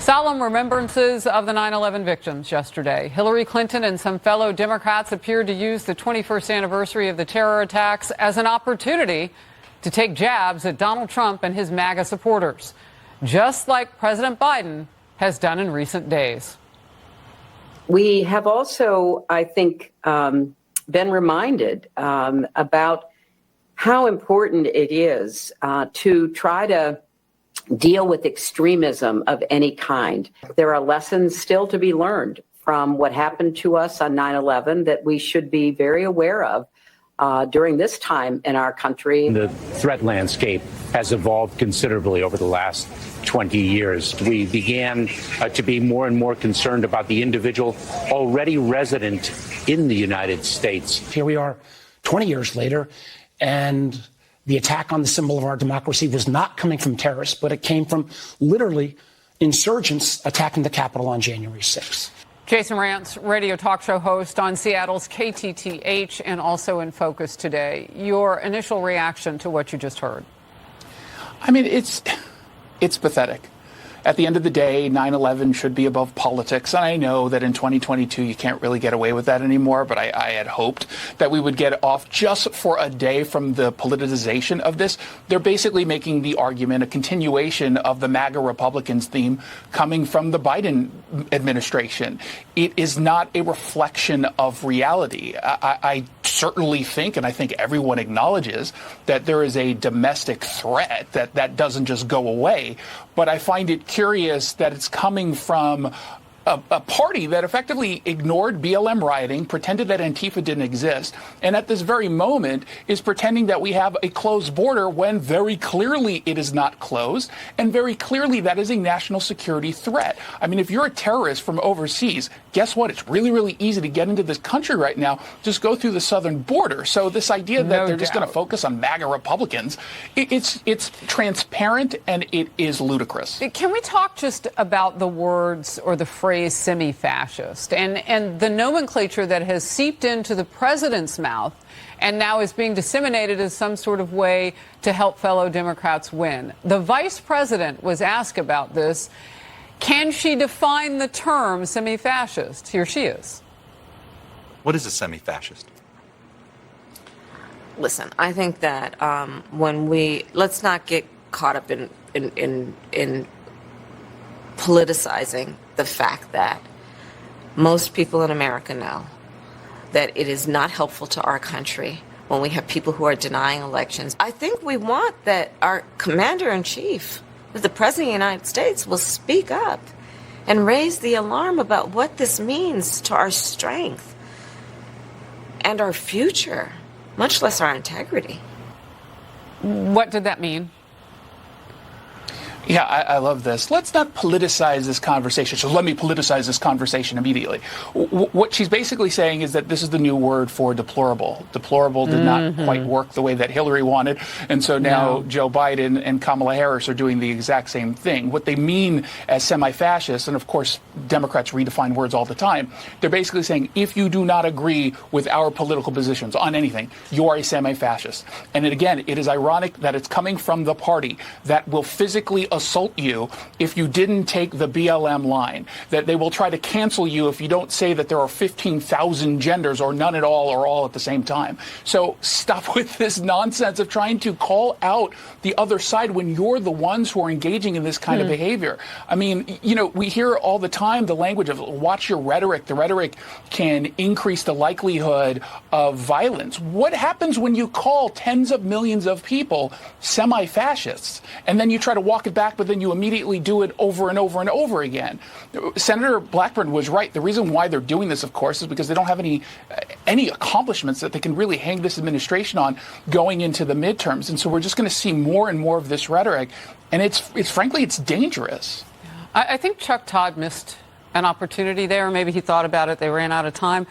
Solemn remembrances of the 9/11 victims yesterday. Hillary Clinton and some fellow Democrats appeared to use the 21st anniversary of the terror attacks as an opportunity to take jabs at Donald Trump and his MAGA supporters, just like President Biden has done in recent days. We have also, I think, been reminded about how important it is to try to deal with extremism of any kind. There are lessons still to be learned from what happened to us on 9/11 that we should be very aware of during this time in our country. The threat landscape has evolved considerably over the last 20 years. We began to be more and more concerned about the individual already resident in the United States. Here we are 20 years later, and the attack on the symbol of our democracy was not coming from terrorists, but it came from literally insurgents attacking the Capitol on January 6th. Jason Rantz, radio talk show host on Seattle's KTTH and also in Focus today. Your initial reaction to what you just heard? I mean, it's pathetic. At the end of the day, 9/11 should be above politics. And I know that in 2022, you can't really get away with that anymore. But I had hoped that we would get off just for a day from the politicization of this. They're basically making the argument, a continuation of the MAGA Republicans theme coming from the Biden administration. It is not a reflection of reality. I certainly think, and I think everyone acknowledges, that there is a domestic threat that doesn't just go away. But I find it curious that it's coming from a party that effectively ignored BLM rioting, pretended that Antifa didn't exist, and at this very moment is pretending that we have a closed border when very clearly it is not closed, and very clearly that is a national security threat. I mean, if you're a terrorist from overseas, guess what? It's really, really easy to get into this country right now. Just go through the southern border. So this idea that they're just going to focus on MAGA Republicans, it's transparent and it is ludicrous. Can we talk just about the words or the phrase semi-fascist and the nomenclature that has seeped into the president's mouth and now is being disseminated as some sort of way to help fellow Democrats win? The vice president was asked about this. Can she define the term semi-fascist? Here she is. What is a semi-fascist? Listen, I think that let's not get caught up in politicizing the fact that most people in America know that it is not helpful to our country when we have people who are denying elections. I think we want that our commander-in-chief, that the President of the United States, will speak up and raise the alarm about what this means to our strength and our future, much less our integrity. What did that mean? Yeah, I love this. Let's not politicize this conversation. So let me politicize this conversation immediately. What she's basically saying is that this is the new word for deplorable. Deplorable did not quite work the way that Hillary wanted. And so now Joe Biden and Kamala Harris are doing the exact same thing. What they mean as semi-fascist, and of course, Democrats redefine words all the time, they're basically saying, if you do not agree with our political positions on anything, you are a semi-fascist. And again, it is ironic that it's coming from the party that will physically assault you if you didn't take the BLM line, that they will try to cancel you if you don't say that there are 15,000 genders or none at all or all at the same time. So stop with this nonsense of trying to call out the other side when you're the ones who are engaging in this kind of behavior. I mean, you know, we hear all the time the language of watch your rhetoric. The rhetoric can increase the likelihood of violence. What happens when you call tens of millions of people semi-fascists and then you try to walk it back, but then you immediately do it over and over and over again? Senator Blackburn was right. The reason why they're doing this, of course, is because they don't have any accomplishments that they can really hang this administration on going into the midterms. And so we're just going to see more and more of this rhetoric. And it's frankly, it's dangerous. I think Chuck Todd missed an opportunity there. Maybe he thought about it. They ran out of time.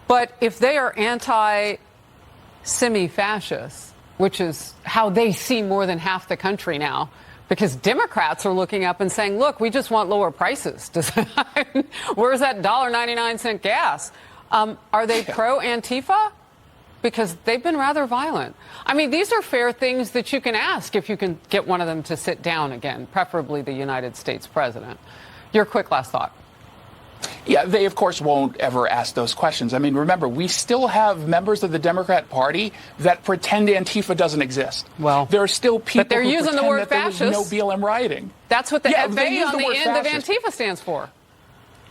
But if they are anti-semi-fascist, which is how they see more than half the country now, because Democrats are looking up and saying, look, we just want lower prices. Where's that $1.99 gas? Are they pro-Antifa? Because they've been rather violent. I mean, these are fair things that you can ask if you can get one of them to sit down again, preferably the United States president. Your quick last thought. Yeah, they, of course, won't ever ask those questions. I mean, remember, we still have members of the Democrat Party that pretend Antifa doesn't exist. Well, there are still people but they're who using pretend the word that there was fascist. no BLM rioting. That's what the Yeah, FA they use on the the word end fascist. of Antifa stands for.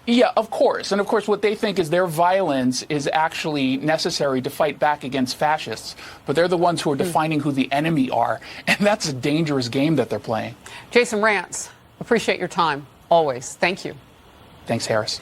Yeah, of course. And of course, what they think is their violence is actually necessary to fight back against fascists. But they're the ones who are defining who the enemy are. And that's a dangerous game that they're playing. Jason Rantz, appreciate your time. Always. Thank you. Thanks, Harris.